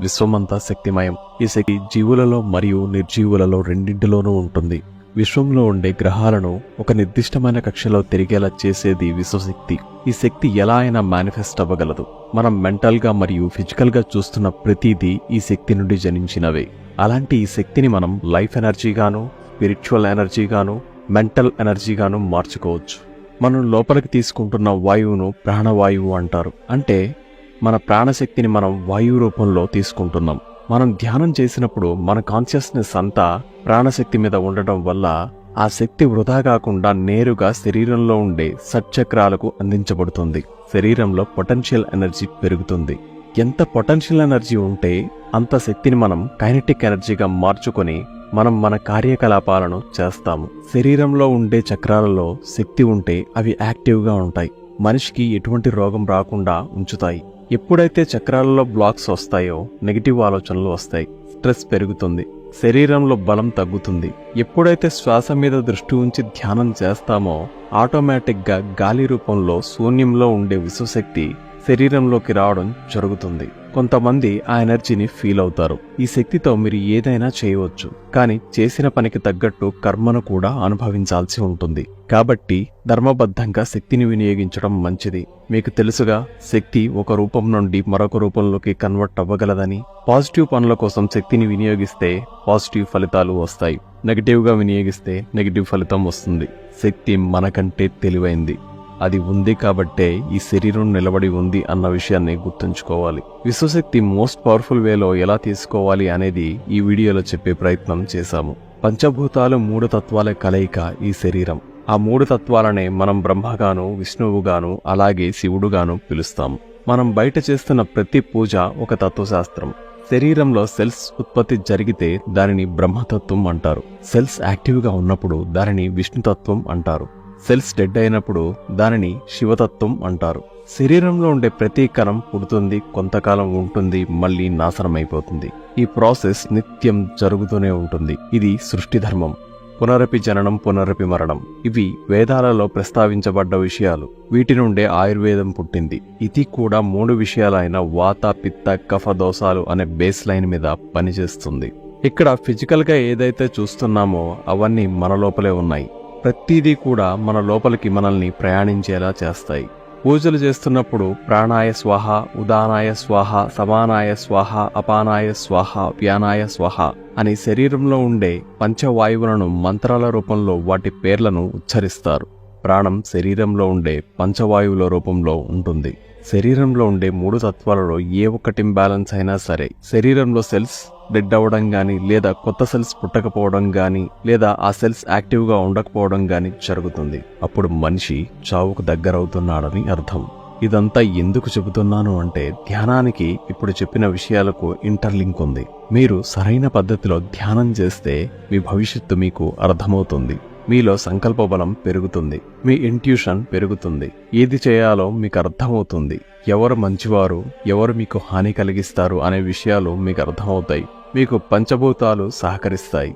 విశ్వమంతా శక్తిమయం. ఈ శక్తి జీవులలో మరియు నిర్జీవులలో రెండింటిలోనూ ఉంటుంది. విశ్వంలో ఉండే గ్రహాలను ఒక నిర్దిష్టమైన కక్షలో తిరిగేలా చేసేది విశ్వశక్తి. ఈ శక్తి ఎలా అయినా మేనిఫెస్ట్ అవ్వగలదు. మనం మెంటల్గా మరియు ఫిజికల్గా చూస్తున్న ప్రతిదీ ఈ శక్తి నుండి జనించినవే. అలాంటి ఈ శక్తిని మనం లైఫ్ ఎనర్జీగాను, స్పిరిచువల్ ఎనర్జీగాను, మెంటల్ ఎనర్జీగాను మార్చుకోవచ్చు. మనం లోపలికి తీసుకుంటున్న వాయువును ప్రాణవాయువు అంటారు. అంటే మన ప్రాణశక్తిని మనం వాయువు రూపంలో తీసుకుంటున్నాం. మనం ధ్యానం చేసినప్పుడు మన కాన్షియస్నెస్ అంతా ప్రాణశక్తి మీద ఉండటం వల్ల ఆ శక్తి వృధా కాకుండా నేరుగా శరీరంలో ఉండే షట్చక్రాలకు అందించబడుతుంది. శరీరంలో పొటెన్షియల్ ఎనర్జీ పెరుగుతుంది. ఎంత పొటెన్షియల్ ఎనర్జీ ఉంటే అంత శక్తిని మనం కైనెటిక్ ఎనర్జీగా మార్చుకొని మనం మన కార్యకలాపాలను చేస్తాము. శరీరంలో ఉండే చక్రాలలో శక్తి ఉంటే అవి యాక్టివ్గా ఉంటాయి. మనిషికి ఎటువంటి రోగం రాకుండా ఉంచుతాయి. ఎప్పుడైతే చక్రాలలో బ్లాక్స్ వస్తాయో నెగిటివ్ ఆలోచనలు వస్తాయి, స్ట్రెస్ పెరుగుతుంది, శరీరంలో బలం తగ్గుతుంది. ఎప్పుడైతే శ్వాస మీద దృష్టి ఉంచి ధ్యానం చేస్తామో ఆటోమేటిక్గా గాలి రూపంలో శూన్యంలో ఉండే విశ్వశక్తి శరీరంలోకి రావడం జరుగుతుంది. కొంతమంది ఆ ఎనర్జీని ఫీల్ అవుతారు. ఈ శక్తితో మీరు ఏదైనా చేయవచ్చు, కానీ చేసిన పనికి తగ్గట్టు కర్మను కూడా అనుభవించాల్సి ఉంటుంది. కాబట్టి ధర్మబద్ధంగా శక్తిని వినియోగించడం మంచిది. మీకు తెలుసుగా, శక్తి ఒక రూపం నుండి మరొక రూపంలోకి కన్వర్ట్ అవ్వగలదని. పాజిటివ్ పనుల కోసం శక్తిని వినియోగిస్తే పాజిటివ్ ఫలితాలు వస్తాయి. నెగిటివ్గా వినియోగిస్తే నెగిటివ్ ఫలితం వస్తుంది. శక్తి మనకంటే తెలివైంది. అది ఉంది కాబట్టే ఈ శరీరం నిలబడి ఉంది అన్న విషయాన్ని గుర్తుంచుకోవాలి. విశ్వశక్తి మోస్ట్ పవర్ఫుల్ వేలో ఎలా తీసుకోవాలి అనేది ఈ వీడియోలో చెప్పే ప్రయత్నం చేశాము. పంచభూతాలు 3 తత్వాల కలయిక ఈ శరీరం. ఆ 3 తత్వాలనే మనం బ్రహ్మగాను, విష్ణువుగాను, అలాగే శివుడుగాను పిలుస్తాము. మనం బయట చేస్తున్న ప్రతి పూజ ఒక తత్వశాస్త్రం. శరీరంలో సెల్స్ ఉత్పత్తి జరిగితే దానిని బ్రహ్మతత్వం అంటారు. సెల్స్ యాక్టివ్గా ఉన్నప్పుడు దానిని విష్ణుతత్వం అంటారు. సెల్స్ డెడ్ అయినప్పుడు దానిని శివతత్వం అంటారు. శరీరంలో ఉండే ప్రతి కణం పుడుతుంది, కొంతకాలం ఉంటుంది, మళ్ళీ నాశనమైపోతుంది. ఈ ప్రాసెస్ నిత్యం జరుగుతూనే ఉంటుంది. ఇది సృష్టి ధర్మం. పునరపి జననం, పునరపి మరణం. ఇవి వేదాలలో ప్రస్తావించబడ్డ విషయాలు. వీటి నుండే ఆయుర్వేదం పుట్టింది. ఇది కూడా 3 విషయాలైన వాత, పిత్త, కఫ దోషాలు అనే బేస్ లైన్ మీద పనిచేస్తుంది. ఇక్కడ ఫిజికల్గా ఏదైతే చూస్తున్నామో అవన్నీ మన లోపలే ఉన్నాయి. ప్రతిదీ కూడా మన లోపలికి మనల్ని ప్రయాణించేలా చేస్తాయి. పూజలు చేస్తున్నప్పుడు ప్రాణాయ స్వాహ, ఉదానాయ స్వాహ, సమానాయ స్వాహ, అపానాయ స్వాహ, వ్యానాయ స్వాహ అని శరీరంలో ఉండే పంచవాయువులను మంత్రాల రూపంలో వాటి పేర్లను ఉచ్చరిస్తారు. ప్రాణం శరీరంలో ఉండే పంచవాయువుల రూపంలో ఉంటుంది. శరీరంలో ఉండే 3 తత్వాలలో ఏ ఒక్కటి ఇంబ్యాలెన్స్ అయినా సరే, శరీరంలో సెల్స్ డెడ్ అవ్వడం గాని, లేదా కొత్త సెల్స్ పుట్టకపోవడం గాని, లేదా ఆ సెల్స్ యాక్టివ్గా ఉండకపోవడం గాని జరుగుతుంది. అప్పుడు మనిషి చావుకు దగ్గరవుతున్నాడని అర్థం. ఇదంతా ఎందుకు చెబుతున్నాను అంటే, ధ్యానానికి ఇప్పుడు చెప్పిన విషయాలకు ఇంటర్లింక్ ఉంది. మీరు సరైన పద్ధతిలో ధ్యానం చేస్తే మీ భవిష్యత్తు మీకు అర్థమవుతుంది. మీలో సంకల్ప బలం పెరుగుతుంది. మీ ఇంట్యూషన్ పెరుగుతుంది. ఏది చేయాలో మీకు అర్థమవుతుంది. ఎవరు మంచివారు, ఎవరు మీకు హాని కలిగిస్తారు అనే విషయాలు మీకు అర్థమవుతాయి. మీకు పంచభూతాలు సహకరిస్తాయి.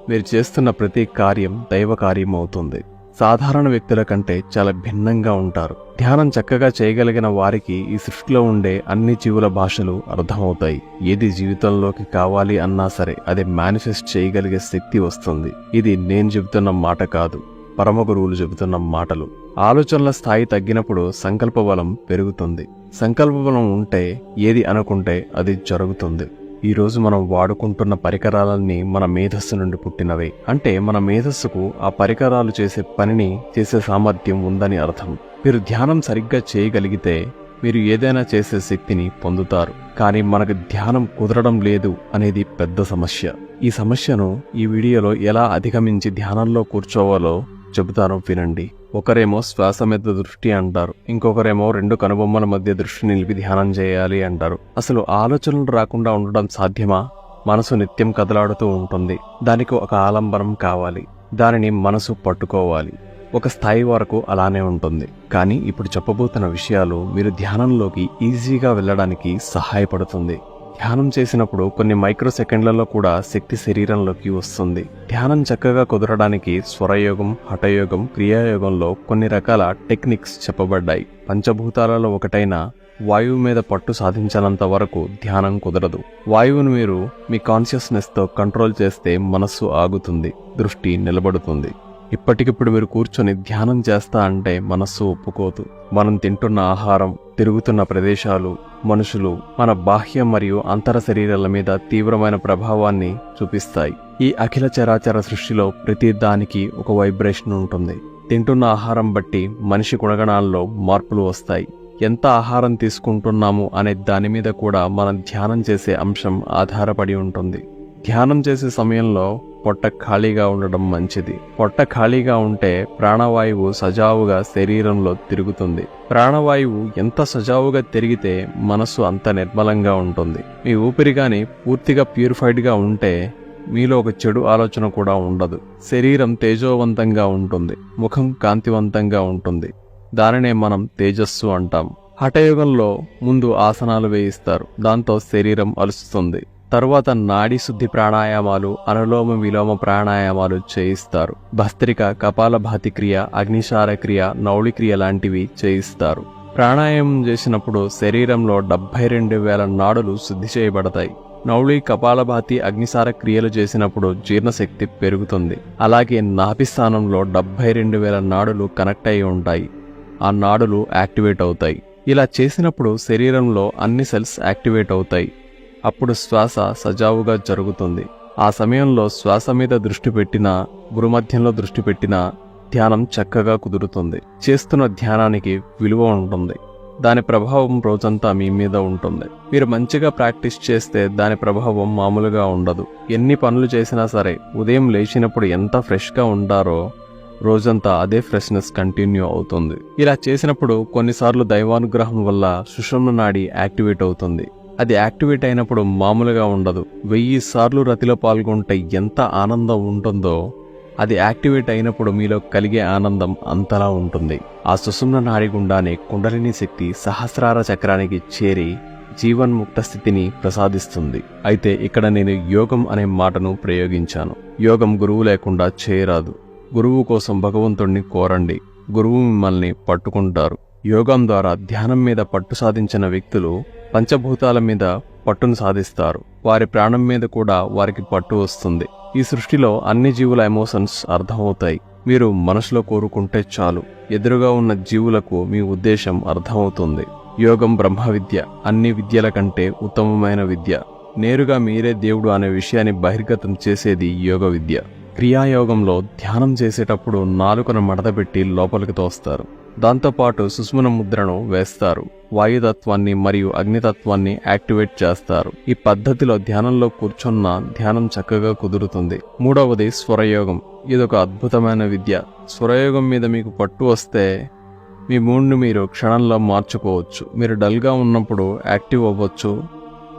మీరు చేస్తున్న ప్రతి కార్యం దైవ కార్యం అవుతుంది. సాధారణ వ్యక్తుల కంటే చాలా భిన్నంగా ఉంటారు. ధ్యానం చక్కగా చేయగలిగిన వారికి ఈ సృష్టిలో ఉండే అన్ని జీవుల భాషలు అర్థమవుతాయి. ఏది జీవితంలోకి కావాలి అన్నా సరే అది మేనిఫెస్ట్ చేయగలిగే శక్తి వస్తుంది. ఇది నేను చెబుతున్న మాట కాదు, పరమ గురువులు చెబుతున్న మాటలు. ఆలోచనల స్థాయి తగ్గినప్పుడు సంకల్ప బలం పెరుగుతుంది. సంకల్ప బలం ఉంటే ఏది అనుకుంటే అది జరుగుతుంది. ఈ రోజు మనం వాడుకుంటున్న పరికరాలన్నీ మన మేధస్సు నుండి పుట్టినవే. అంటే మన మేధస్సుకు ఆ పరికరాలు చేసే పనిని చేసే సామర్థ్యం ఉందని అర్థం. మీరు ధ్యానం సరిగ్గా చేయగలిగితే మీరు ఏదైనా చేసే శక్తిని పొందుతారు. కానీ మనకు ధ్యానం కుదరడం లేదు అనేది పెద్ద సమస్య. ఈ సమస్యను ఈ వీడియోలో ఎలా అధిగమించి ధ్యానంలో కూర్చోవాలో చెబుతాను, వినండి. ఒకరేమో శ్వాస మీద దృష్టి అంటారు, ఇంకొకరేమో 2 కనుబొమ్మల మధ్య దృష్టి నిలిపి ధ్యానం చేయాలి అంటారు. అసలు ఆలోచనలు రాకుండా ఉండడం సాధ్యమా? మనసు నిత్యం కదలాడుతూ ఉంటుంది. దానికి ఒక ఆలంబనం కావాలి. దానిని మనసు పట్టుకోవాలి. ఒక స్థాయి వరకు అలానే ఉంటుంది. కానీ ఇప్పుడు చెప్పబోతున్న విషయాలు మీరు ధ్యానంలోకి ఈజీగా వెళ్ళడానికి సహాయపడుతుంది. ధ్యానం చేసినప్పుడు కొన్ని మైక్రో సెకండ్లలో కూడా శక్తి శరీరంలోకి వస్తుంది. ధ్యానం చక్కగా కుదరడానికి స్వరయోగం, హఠయోగం, క్రియాయోగంలో కొన్ని రకాల టెక్నిక్స్ చెప్పబడ్డాయి. పంచభూతాలలో ఒకటైన వాయువు మీద పట్టు సాధించనంత వరకు ధ్యానం కుదరదు. వాయువును మీరు మీ కాన్షియస్నెస్తో కంట్రోల్ చేస్తే మనస్సు ఆగుతుంది, దృష్టి నిలబడుతుంది. ఇప్పటికిప్పుడు మీరు కూర్చొని ధ్యానం చేస్తా అంటే మనస్సు ఒప్పుకోదు. మనం తింటున్న ఆహారం, తిరుగుతున్న ప్రదేశాలు, మనుషులు మన బాహ్య మరియు అంతర శరీరాల మీద తీవ్రమైన ప్రభావాన్ని చూపిస్తాయి. ఈ అఖిల చరాచర సృష్టిలో ప్రతి దానికి ఒక వైబ్రేషన్ ఉంటుంది. తింటున్న ఆహారం బట్టి మనిషి గుణగణాల్లో మార్పులు వస్తాయి. ఎంత ఆహారం తీసుకుంటున్నాము అనే దాని మీద కూడా మనం ధ్యానం చేసే అంశం ఆధారపడి ఉంటుంది. ధ్యానం చేసే సమయంలో పొట్ట ఖాళీగా ఉండడం మంచిది. పొట్ట ఖాళీగా ఉంటే ప్రాణవాయువు సజావుగా శరీరంలో తిరుగుతుంది. ప్రాణవాయువు ఎంత సజావుగా తిరిగితే మనస్సు అంత నిర్మలంగా ఉంటుంది. మీ ఊపిరి గాని పూర్తిగా ప్యూరిఫైడ్గా ఉంటే మీలో ఒక చెడు ఆలోచన కూడా ఉండదు. శరీరం తేజోవంతంగా ఉంటుంది, ముఖం కాంతివంతంగా ఉంటుంది. దానినే మనం తేజస్సు అంటాం. హఠయోగంలో ముందు ఆసనాలు వేయిస్తారు. దాంతో శరీరం అలుస్తుంది. తరువాత నాడీ శుద్ధి ప్రాణాయామాలు, అనులోమ విలోమ ప్రాణాయామాలు చేయిస్తారు. భస్త్రిక, కపాలభాతి క్రియ, అగ్నిశార క్రియ, నౌళి క్రియ లాంటివి చేయిస్తారు. ప్రాణాయామం చేసినప్పుడు శరీరంలో 72,000 నాడులు శుద్ధి చేయబడతాయి. నౌళి, కపాలభాతి, అగ్నిసార క్రియలు చేసినప్పుడు జీర్ణశక్తి పెరుగుతుంది. అలాగే నాభిస్థానంలో 72,000 నాడులు కనెక్ట్ అయి ఉంటాయి. ఆ నాడులు యాక్టివేట్ అవుతాయి. ఇలా చేసినప్పుడు శరీరంలో అన్ని సెల్స్ యాక్టివేట్ అవుతాయి. అప్పుడు శ్వాస సజావుగా జరుగుతుంది. ఆ సమయంలో శ్వాస మీద దృష్టి పెట్టినా, గురుమధ్యంలో దృష్టి పెట్టినా ధ్యానం చక్కగా కుదురుతుంది. చేస్తున్న ధ్యానానికి విలువ ఉంటుంది. దాని ప్రభావం రోజంతా మీ మీద ఉంటుంది. మీరు మంచిగా ప్రాక్టీస్ చేస్తే దాని ప్రభావం మామూలుగా ఉండదు. ఎన్ని పనులు చేసినా సరే ఉదయం లేచినప్పుడు ఎంత ఫ్రెష్గా ఉంటారో రోజంతా అదే ఫ్రెష్నెస్ కంటిన్యూ అవుతుంది. ఇలా చేసినప్పుడు కొన్నిసార్లు దైవానుగ్రహం వల్ల సుషుమ్న నాడి యాక్టివేట్ అవుతుంది. అది యాక్టివేట్ అయినప్పుడు మామూలుగా ఉండదు. 1000 సార్లు రతిలో పాల్గొంటే ఎంత ఆనందం ఉంటుందో అది యాక్టివేట్ అయినప్పుడు మీలో కలిగే ఆనందం అంతలా ఉంటుంది. ఆ సుషుమ్న నాడి గుండానే కుండలిని శక్తి సహస్రార చక్రానికి చేరి జీవన్ముక్త స్థితిని ప్రసాదిస్తుంది. అయితే ఇక్కడ నేను యోగం అనే మాటను ప్రయోగించాను. యోగం గురువు లేకుండా చేయరాదు. గురువు కోసం భగవంతుణ్ణి కోరండి. గురువు మిమ్మల్ని పట్టుకుంటారు. యోగం ద్వారా ధ్యానం మీద పట్టు సాధించిన వ్యక్తులు పంచభూతాల మీద పట్టును సాధిస్తారు. వారి ప్రాణం మీద కూడా వారికి పట్టు వస్తుంది. ఈ సృష్టిలో అన్ని జీవుల ఎమోషన్స్ అర్థమవుతాయి. మీరు మనసులో కోరుకుంటే చాలు, ఎదురుగా ఉన్న జీవులకు మీ ఉద్దేశం అర్థమవుతుంది. యోగం బ్రహ్మ విద్య, అన్ని విద్యల కంటే ఉత్తమమైన విద్య. నేరుగా మీరే దేవుడు అనే విషయాన్ని బహిర్గతం చేసేది యోగ విద్య. క్రియాయోగంలో ధ్యానం చేసేటప్పుడు నాలుకను మడతపెట్టి లోపలికి తోస్తారు. దాంతోపాటు సుష్మన ముద్రను వేస్తారు. వాయుతత్వాన్ని మరియు అగ్నితత్వాన్ని యాక్టివేట్ చేస్తారు. ఈ పద్ధతిలో ధ్యానంలో కూర్చున్న ధ్యానం చక్కగా కుదురుతుంది. మూడవది స్వరయోగం. ఇదొక అద్భుతమైన విద్య. స్వరయోగం మీద మీకు పట్టు వస్తే మీ మూడ్ను మీరు క్షణంలో మార్చుకోవచ్చు. మీరు డల్గా ఉన్నప్పుడు యాక్టివ్ అవ్వచ్చు.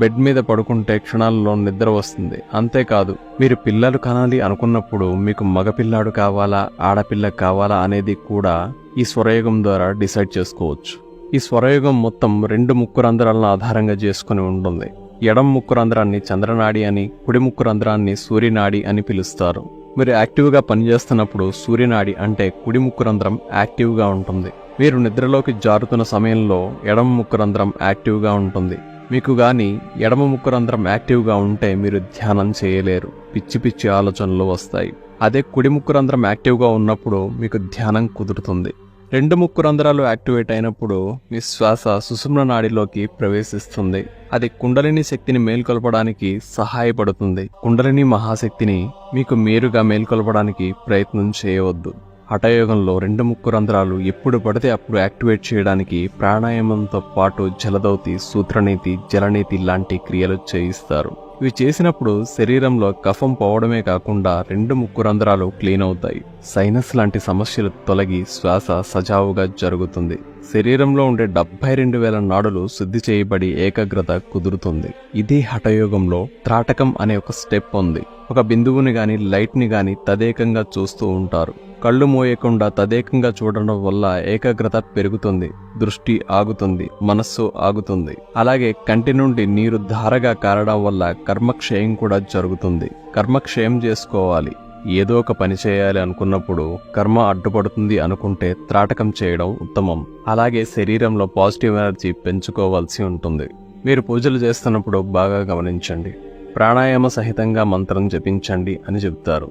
బెడ్ మీద పడుకుంటే క్షణాల్లో నిద్ర వస్తుంది. అంతేకాదు, మీరు పిల్లలు కనాలి అనుకున్నప్పుడు మీకు మగపిల్లాడు కావాలా, ఆడపిల్ల కావాలా అనేది కూడా ఈ స్వరయోగం ద్వారా డిసైడ్ చేసుకోవచ్చు. ఈ స్వరయోగం మొత్తం 2 ముక్కు రంధ్రాలను ఆధారంగా చేసుకుని ఉంటుంది. ఎడమ ముక్కు రంధ్రాన్ని చంద్రనాడి అని, కుడి ముక్కు రంధ్రాన్ని సూర్యనాడి అని పిలుస్తారు. మీరు యాక్టివ్గా పనిచేస్తున్నప్పుడు సూర్యనాడి అంటే కుడి ముక్కు రంధ్రం యాక్టివ్గా ఉంటుంది. మీరు నిద్రలోకి జారుతున్న సమయంలో ఎడమ ముక్కు రంధ్రం యాక్టివ్గా ఉంటుంది. మీకు గాని ఎడమ ముక్కు రంధ్రం యాక్టివ్గా ఉంటే మీరు ధ్యానం చేయలేరు. పిచ్చి పిచ్చి ఆలోచనలు వస్తాయి. అదే కుడి ముక్కు రంధ్రం యాక్టివ్గా ఉన్నప్పుడు మీకు ధ్యానం కుదురుతుంది. 2 ముక్కు రంధ్రాలు యాక్టివేట్ అయినప్పుడు మీ శ్వాస సుషుమ్న నాడిలోకి ప్రవేశిస్తుంది. అది కుండలిని శక్తిని మేల్కొల్పడానికి సహాయపడుతుంది. కుండలిని మహాశక్తిని మీకు మీరుగా మేల్కొల్పడానికి ప్రయత్నం చేయవద్దు. హఠయోగంలో 2 ముక్కు రంధ్రాలు ఎప్పుడు పడితే అప్పుడు యాక్టివేట్ చేయడానికి ప్రాణాయామంతో పాటు జలదౌతి, సూత్రనీతి, జలనీతి లాంటి క్రియలు చేయిస్తారు. ఇవి చేసినప్పుడు శరీరంలో కఫం పోవడమే కాకుండా 2 ముక్కు రంధ్రాలు క్లీన్ అవుతాయి. సైనస్ లాంటి సమస్యలు తొలగి శ్వాస సజావుగా జరుగుతుంది. శరీరంలో ఉండే 72,000 నాడులు శుద్ధి చేయబడి ఏకాగ్రత కుదురుతుంది. ఇదే హఠయోగంలో త్రాటకం అనే ఒక స్టెప్ ఉంది. ఒక బిందువుని గాని లైట్ ని గాని తదేకంగా చూస్తూ ఉంటారు. కళ్ళు మోయకుండా తదేకంగా చూడడం వల్ల ఏకాగ్రత పెరుగుతుంది, దృష్టి ఆగుతుంది, మనస్సు ఆగుతుంది. అలాగే కంటి నుండి నీరు ధారగా కారడం వల్ల కర్మక్షయం కూడా జరుగుతుంది. కర్మక్షయం చేసుకోవాలి. ఏదో ఒక పని చేయాలి అనుకున్నప్పుడు కర్మ అడ్డుపడుతుంది అనుకుంటే త్రాటకం చేయడం ఉత్తమం. అలాగే శరీరంలో పాజిటివ్ ఎనర్జీ పెంచుకోవాల్సి ఉంటుంది. మీరు పూజలు చేస్తున్నప్పుడు బాగా గమనించండి. ప్రాణాయామ సహితంగా మంత్రం జపించండి అని చెబుతారు.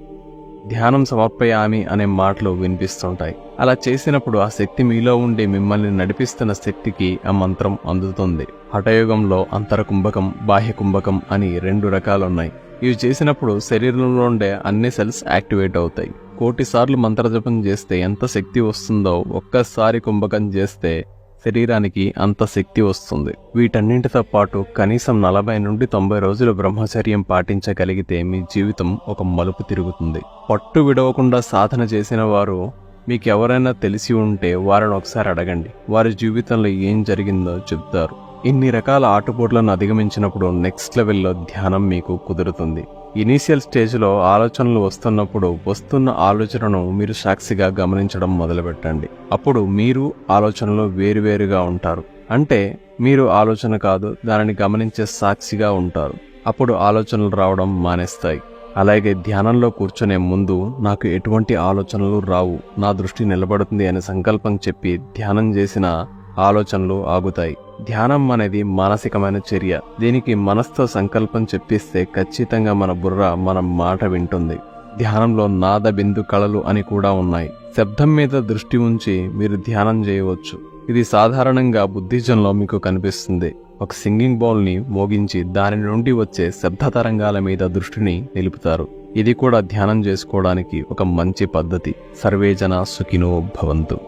ధ్యానం సమర్పయామి అనే మాటలు వినిపిస్తుంటాయి. అలా చేసినప్పుడు ఆ శక్తి మీలో ఉండి మిమ్మల్ని నడిపిస్తున్న శక్తికి ఆ మంత్రం అందుతుంది. హఠయోగంలో అంతరకుంభకం, బాహ్య కుంభకం అని 2 రకాలున్నాయి. ఇవి చేసినప్పుడు శరీరంలో ఉండే అన్ని సెల్స్ యాక్టివేట్ అవుతాయి. 1,000,000 సార్లు మంత్రజపం చేస్తే ఎంత శక్తి వస్తుందో ఒక్కసారి కుంభకం చేస్తే శరీరానికి అంత శక్తి వస్తుంది. వీటన్నింటితో పాటు కనీసం 40 నుండి 90 రోజులు బ్రహ్మచర్యం పాటించగలిగితే మీ జీవితం ఒక మలుపు తిరుగుతుంది. పట్టు విడవకుండా సాధన చేసిన వారు మీకెవరైనా తెలిసి ఉంటే వారిని ఒకసారి అడగండి. వారి జీవితంలో ఏం జరిగిందో చెప్తారు. ఇన్ని రకాల ఆటుపోట్లను అధిగమించినప్పుడు నెక్స్ట్ లెవెల్లో ధ్యానం మీకు కుదురుతుంది. ఇనీషియల్ స్టేజ్లో ఆలోచనలు వస్తున్నప్పుడు వస్తున్న ఆలోచనను మీరు సాక్షిగా గమనించడం మొదలుపెట్టండి. అప్పుడు మీరు ఆలోచనలు వేరువేరుగా ఉంటారు. అంటే మీరు ఆలోచన కాదు, దానిని గమనించే సాక్షిగా ఉంటారు. అప్పుడు ఆలోచనలు రావడం మానేస్తాయి. అలాగే ధ్యానంలో కూర్చునే ముందు నాకు ఎటువంటి ఆలోచనలు రావు, నా దృష్టి నిలబడుతుంది అనే సంకల్పం చెప్పి ధ్యానం చేసిన ఆలోచనలు ఆగుతాయి. ధ్యానం అనేది మానసికమైన చర్య. దీనికి మనసుతో సంకల్పం చెప్పిస్తే ఖచ్చితంగా మన బుర్ర మన మాట వింటుంది. ధ్యానంలో నాద బిందు కళలు అని కూడా ఉన్నాయి. శబ్దం మీద దృష్టి ఉంచి మీరు ధ్యానం చేయవచ్చు. ఇది సాధారణంగా బుద్ధిజంలో మీకు కనిపిస్తుంది. ఒక సింగింగ్ బౌల్ని మోగించి దాని నుండి వచ్చే శబ్ద తరంగాల మీద దృష్టిని నిలుపుతారు. ఇది కూడా ధ్యానం చేసుకోవడానికి ఒక మంచి పద్ధతి. సర్వేజన సుఖినో భవంతు.